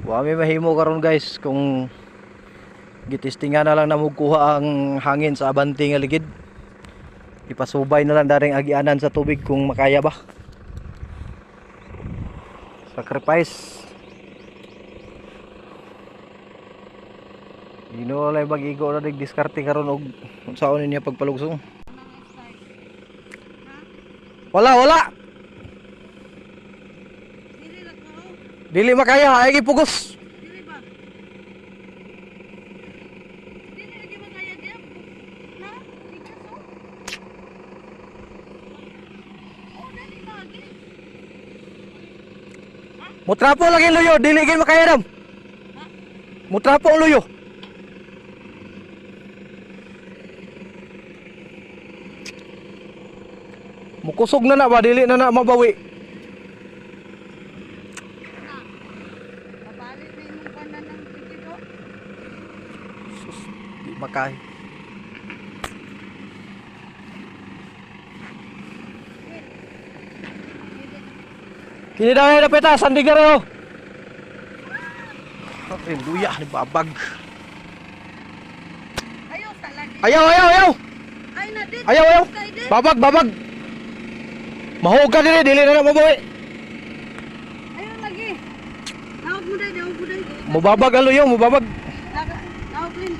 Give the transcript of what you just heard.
Wami mahimo karon guys kung gitistingan na lang na magkuha ang hangin sa abanti nga ligid. Ipasubay na lang daring agianan sa tubig kung makaya ba. Sacrifice. Ino lay mag-igo na dig-diskarte karon og unsaon niya pagpalugsong. Wala. Dili makaya, ay gipugos. Dili ba? Dili lagi makaya diya. Na, ikaso. Oh, dali lagi. Mutrapo lagi luyo, dili gid makaya dam. Mutrapo ang luyo. Mukusog na ba, dili na mabawi. Mabalik na imong kanan ng tikido. Sus, di makay. Kini daw na peta, sandi ka rin. Okay, luya, ni babag. Ayaw talagi. Ayaw. Ay na dit. Ayaw. Kay dit. Babag. Mahuga din dili na mabawi. Ayaw lagi. Nawag mo day. Mubabag ang luyo, mubabag. Nawag din.